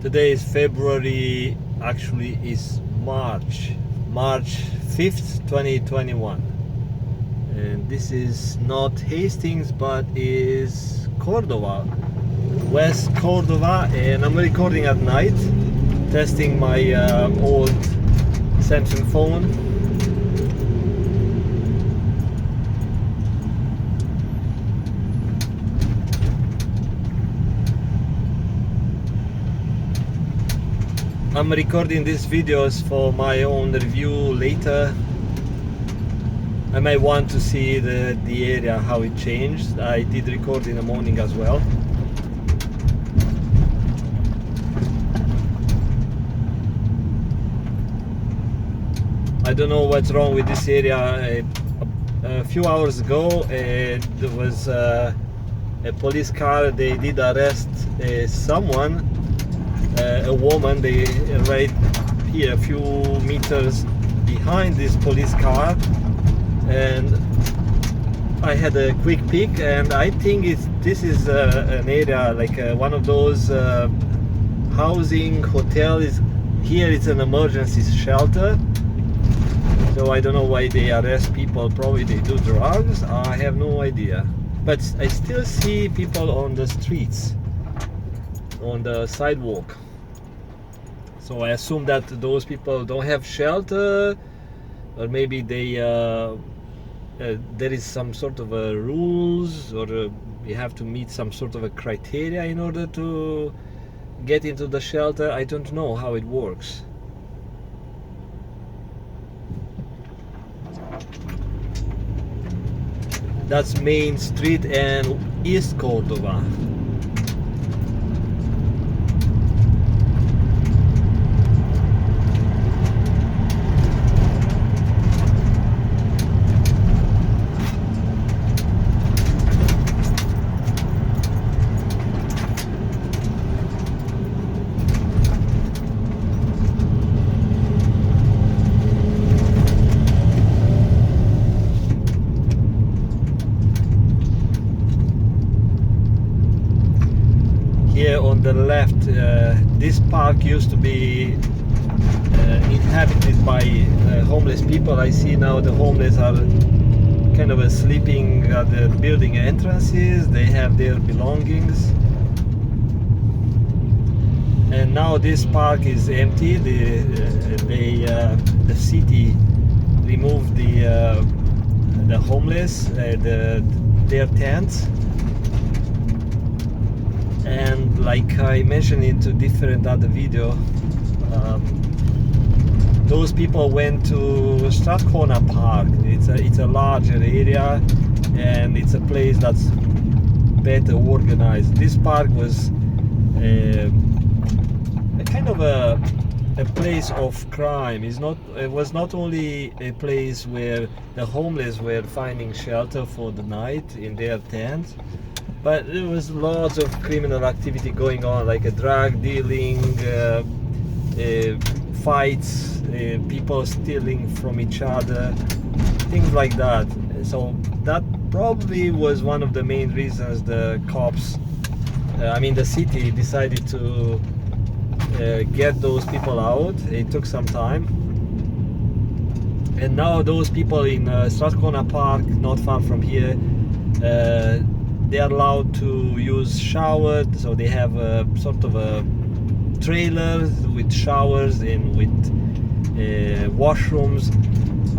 Today is February, actually is March 5th, 2021. And this is not Hastings, but is Cordova, West Cordova, and I'm recording at night, testing my old Samsung phone. I'm recording these videos for my own review later. I might want to see the area, how it changed. I did record in the morning as well. I don't know what's wrong with this area. A few hours ago there was a police car. They did arrest someone, a woman. They right here a few meters behind this police car, and I had a quick peek, and I think this is an area like one of those housing hotels. Here it's an emergency shelter, so I don't know why they arrest people. Probably they do drugs, I have no idea. But I still see people on the streets, on the sidewalk. So I assume that those people don't have shelter, or maybe they there is some sort of a rules, or you have to meet some sort of a criteria in order to get into the shelter. I don't know how it works. That's Main Street and East Cordova. Here on the left, this park used to be inhabited by homeless people. I see now the homeless are kind of sleeping at the building entrances. They have their belongings, and now this park is empty. The city removed the homeless, their tents. And like I mentioned into different other video, those people went to Strathcona Park. It's a larger area, and it's a place that's better organized. This park was a kind of a place of crime. It was not only a place where the homeless were finding shelter for the night in their tents, but there was lots of criminal activity going on, like a drug dealing, fights, people stealing from each other, things like that. So that probably was one of the main reasons the cops, the city decided to get those people out. It took some time. And now those people in Strathcona Park, not far from here, they are allowed to use showers. So they have a sort of a trailer with showers and with washrooms.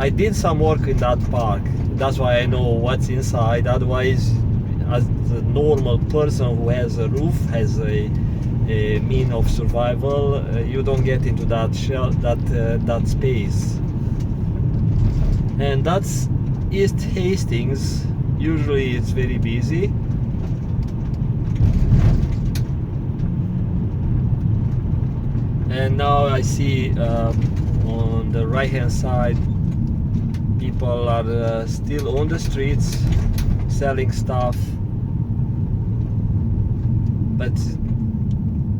I did some work in that park, that's why I know what's inside. Otherwise, as a normal person who has a roof, has a mean of survival, you don't get into that space. And that's East Hastings. Usually it's very busy. And now I see on the right hand side, people are still on the streets selling stuff. But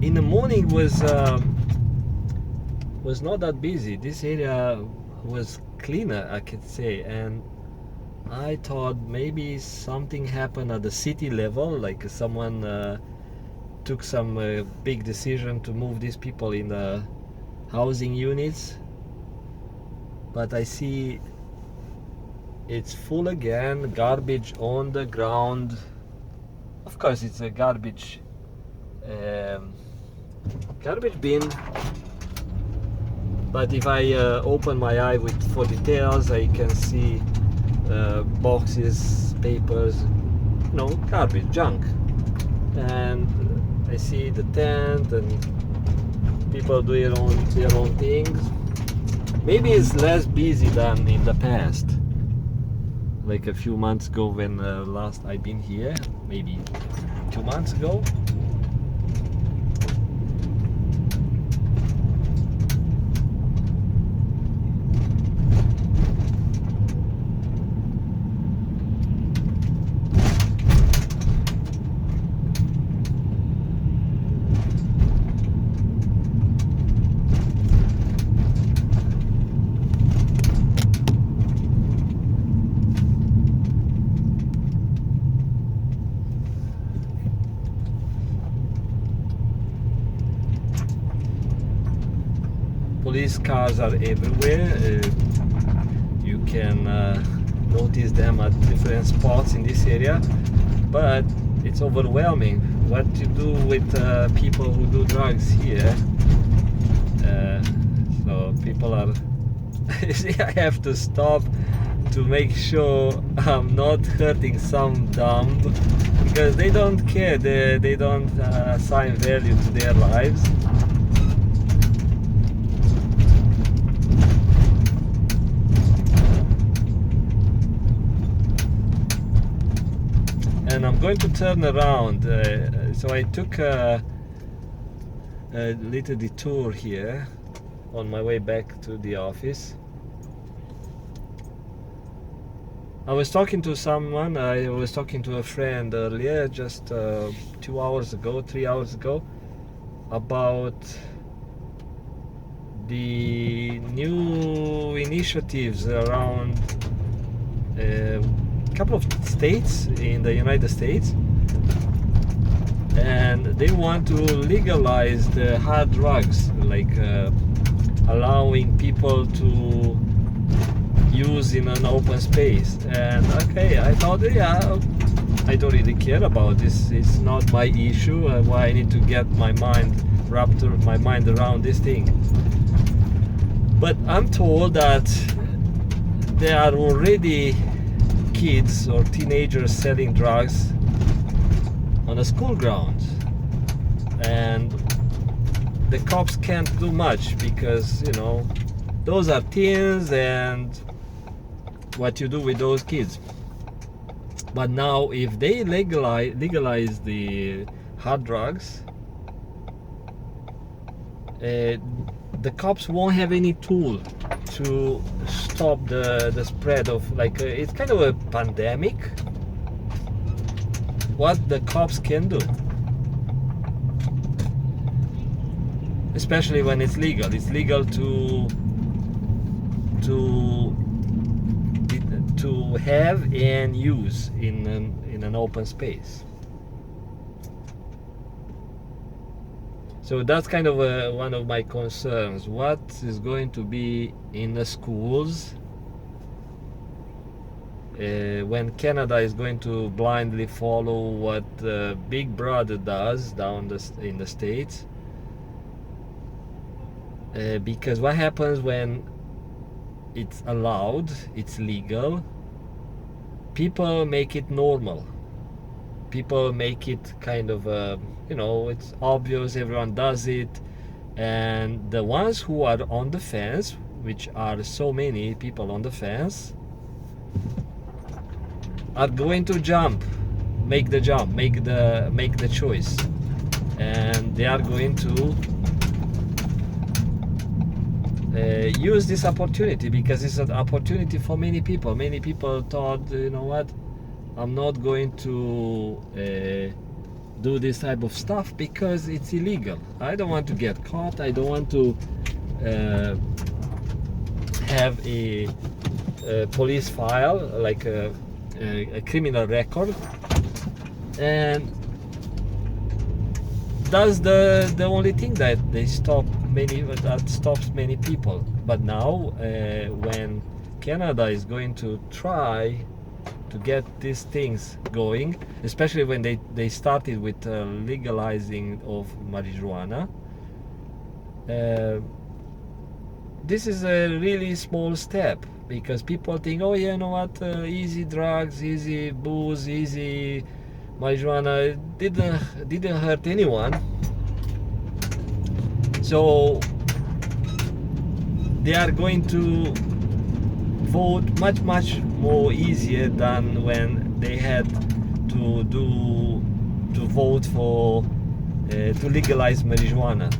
in the morning was not that busy. This area was cleaner, I could say, and I thought maybe something happened at the city level, like someone took some big decision to move these people in the housing units, but I see it's full again, garbage on the ground. Of course it's a garbage bin, but if I open my eye for details, I can see boxes, papers, garbage, junk. And I see the tent and people do their own things. Maybe it's less busy than in the past, like a few months ago when last I've been here, maybe 2 months ago. Police cars are everywhere. You can notice them at different spots in this area, but it's overwhelming. What to do with people who do drugs here? So people are I have to stop to make sure I'm not hurting some dumb, because they don't care, they don't assign value to their lives. And I'm going to turn around, so I took a little detour here on my way back to the office. I was talking to someone, I was talking to a friend earlier, just 3 hours ago, about the new initiatives around a couple of states in the United States, and they want to legalize the hard drugs, like allowing people to use in an open space. And okay, I thought, yeah, I don't really care about this, it's not my issue, why I need to get my mind around this thing. But I'm told that there are already kids or teenagers selling drugs on a school ground, and the cops can't do much because those are teens, and what you do with those kids. But now if they legalize the hard drugs, the cops won't have any tool to stop the spread of, it's kind of a pandemic. What the cops can do, especially when it's legal to have and use in an open space. So that's kind of one of my concerns. What is going to be in the schools when Canada is going to blindly follow what Big Brother does in the States? Because what happens when it's allowed, it's legal, people make it normal. People make it kind of it's obvious, everyone does it, and the ones who are on the fence, which are so many people on the fence, are going to make the choice, and they are going to use this opportunity, because it's an opportunity for many people. Many people thought, what, I'm not going to do this type of stuff because it's illegal. I don't want to get caught. I don't want to have a police file, like a criminal record. And that's the only thing that stops many people. But now, when Canada is going to try to get these things going, especially when they started with legalizing of marijuana, this is a really small step, because people think, oh yeah, you know what, easy drugs, easy booze, easy marijuana, didn't hurt anyone, so they are going to vote much more easier than when they had to vote for to legalize marijuana.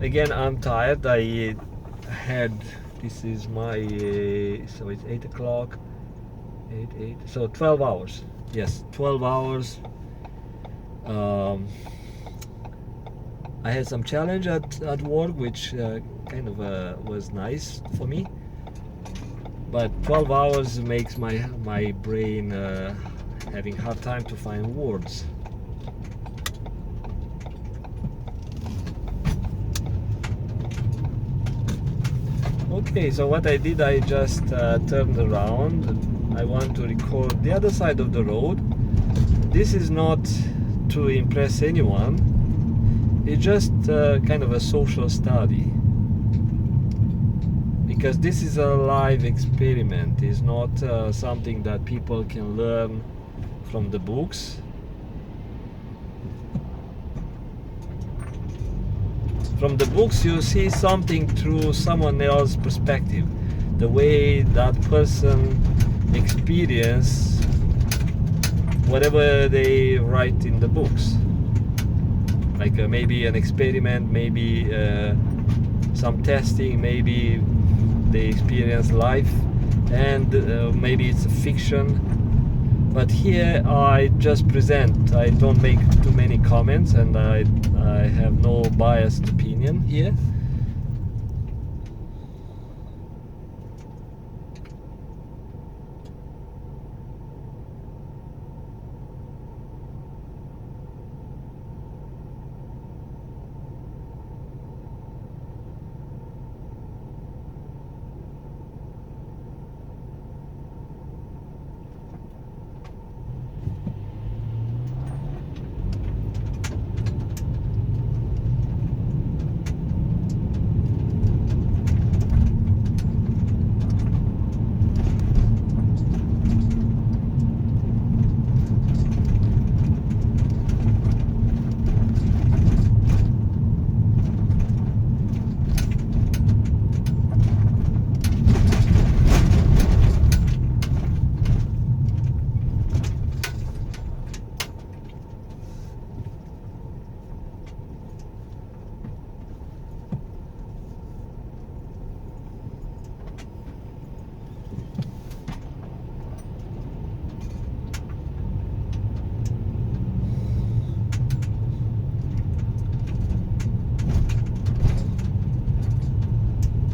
Again, I'm tired. I had, this is my so it's 8 o'clock, 8, so 12 hours. Yes, 12 hours. I had some challenge at work, which kind of was nice for me, but 12 hours makes my brain having hard time to find words. Okay, so what I did, I just turned around. I want to record the other side of the road. This is not to impress anyone. It's just kind of a social study, because this is a live experiment. It's not something that people can learn from the books. From the books you see something through someone else's perspective, the way that person experience whatever they write in the books. Like maybe an experiment, maybe some testing, maybe they experience life, and maybe it's a fiction. But here I just present. I don't make too many comments, and I have no biased opinion here.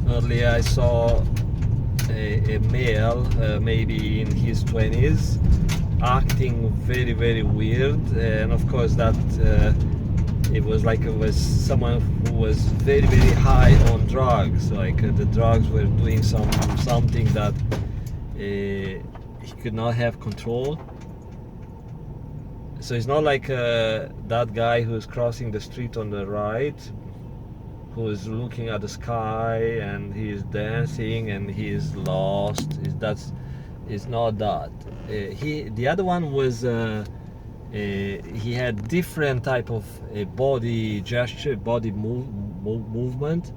Earlier I saw a male, maybe in his 20s, acting very weird, and of course that it was someone who was very high on drugs. Like the drugs were doing something that he could not have control. So it's not like that guy who's crossing the street on the right, who is looking at the sky and he is dancing and he is lost. It's not that. The other one was he had different type of body gesture, body movement.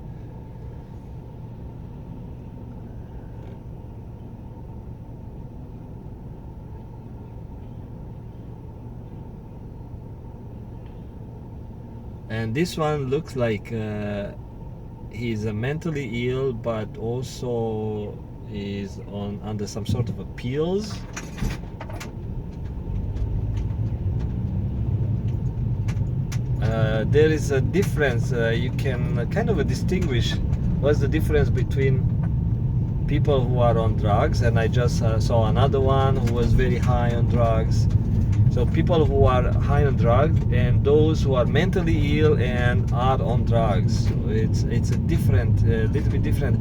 And this one looks like he's mentally ill, but also is under some sort of pills. There is a difference. You can kind of distinguish what's the difference between people who are on drugs, and I just saw another one who was very high on drugs. So people who are high on drugs and those who are mentally ill and are on drugs. So it's a different, little bit different.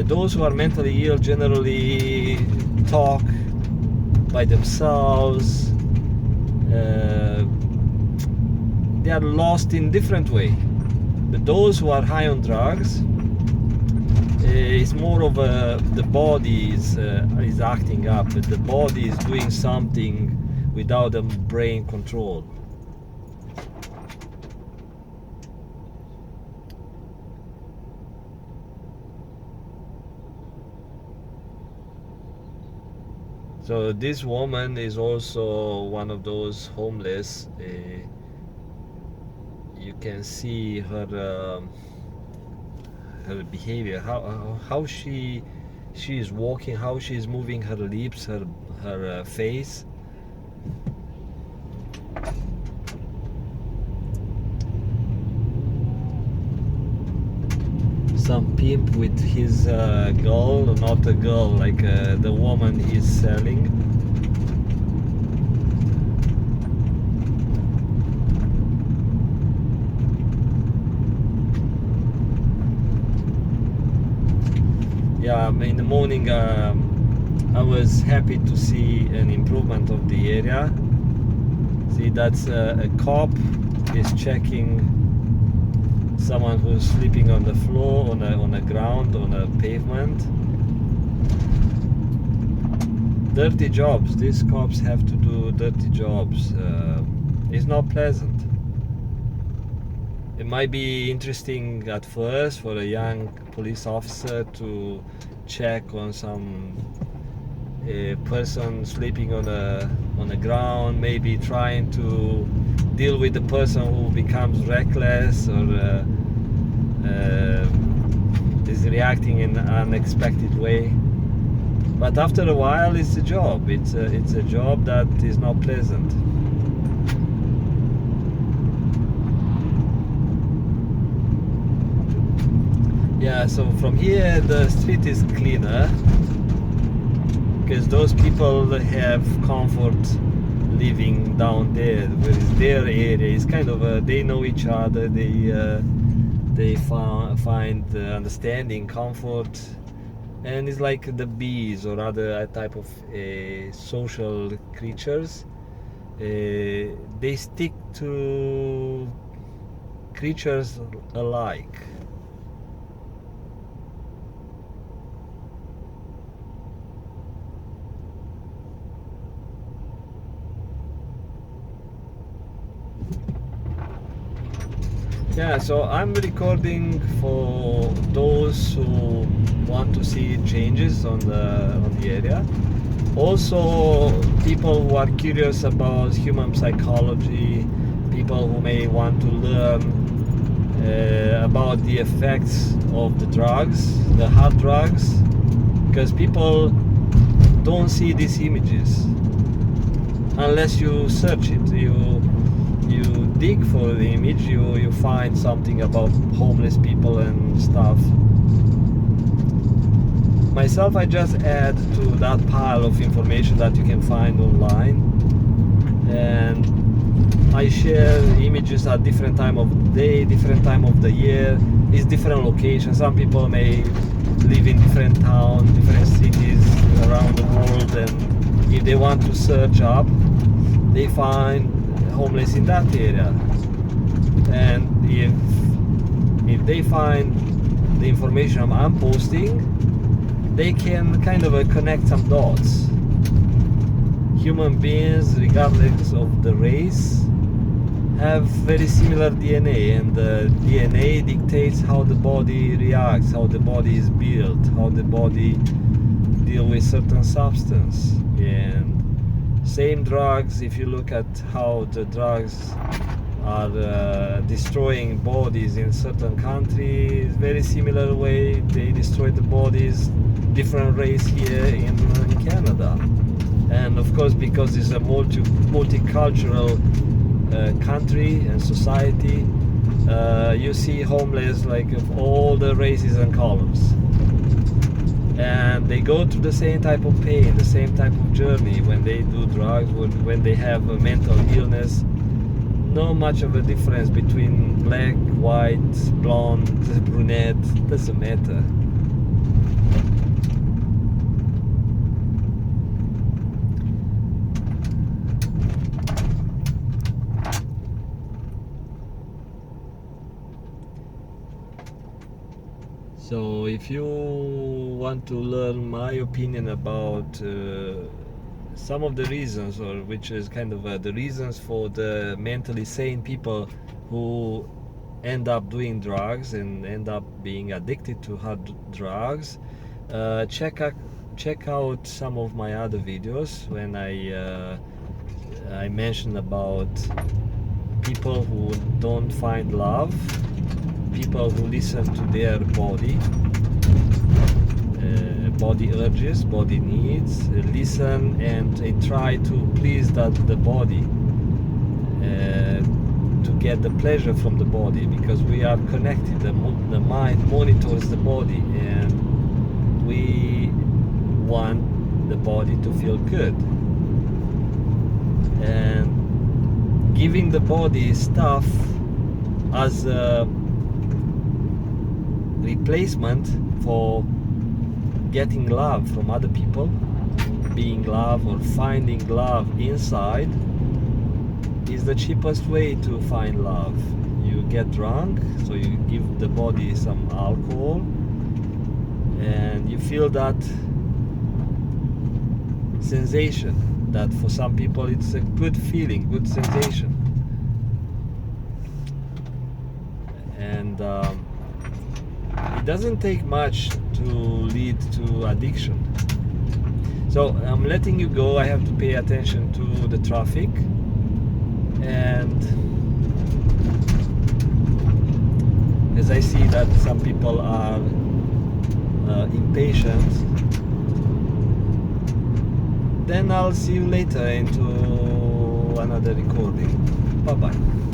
Those who are mentally ill generally talk by themselves. They are lost in different way. But those who are high on drugs, it's more of the body is acting up. The body is doing something without the brain control. So this woman is also one of those homeless. You can see her her behavior, how she is walking, how she is moving her lips, her face. Some pimp with his girl, not a girl, like the woman he's selling. Yeah, in the morning I was happy to see an improvement of the area. See, that's a cop is checking someone who's sleeping on the floor, on the ground, on a pavement. Dirty jobs. These cops have to do dirty jobs. It's not pleasant. It might be interesting at first for a young police officer to check on some person sleeping on the ground, maybe trying to deal with the person who becomes reckless or is reacting in an unexpected way. But after a while, it's a job. It's a job that is not pleasant. Yeah, so from here the street is cleaner because those people have comfort living down there, whereas their area is kind of they know each other, they find understanding, comfort, and it's like the bees or other type of social creatures. They stick to creatures alike. Yeah, so I'm recording for those who want to see changes on the area. Also, people who are curious about human psychology, people who may want to learn about the effects of the drugs, the hard drugs, because people don't see these images unless you search it. You dig for the image, you find something about homeless people and stuff. Myself, I just add to that pile of information that you can find online, and I share images at different time of the day, different time of the year. It's different locations. Some people may live in different towns, different cities around the world, and if they want to search up, they find homeless in that area. And if they find the information I'm posting, they can kind of connect some dots. Human beings, regardless of the race, have very similar DNA, and the DNA dictates how the body reacts, how the body is built, how the body deals with certain substance. And same drugs, if you look at how the drugs are destroying bodies in certain countries, very similar way they destroy the bodies, different race here in Canada. And of course, because it's a multicultural country and society, you see homeless like of all the races and colors. and they go through the same type of pain, the same type of journey when they do drugs, when they have a mental illness. No much of a difference between black, white, blonde, brunette, doesn't matter. So if you want to learn my opinion about some of the reasons, or which is kind of the reasons for the mentally sane people who end up doing drugs and end up being addicted to hard drugs, check out some of my other videos when I mentioned about people who don't find love, people who listen to their body urges, body needs, listen and they try to please the body, to get the pleasure from the body, because we are connected. The mind monitors the body, and we want the body to feel good. And giving the body stuff as a replacement for getting love from other people, being love or finding love inside, is the cheapest way to find love. You get drunk, so you give the body some alcohol, and you feel that sensation that for some people it's a good feeling, good sensation. And it doesn't take much to lead to addiction. So I'm letting you go. I have to pay attention to the traffic, and as I see that some people are impatient, then I'll see you later into another recording. Bye bye.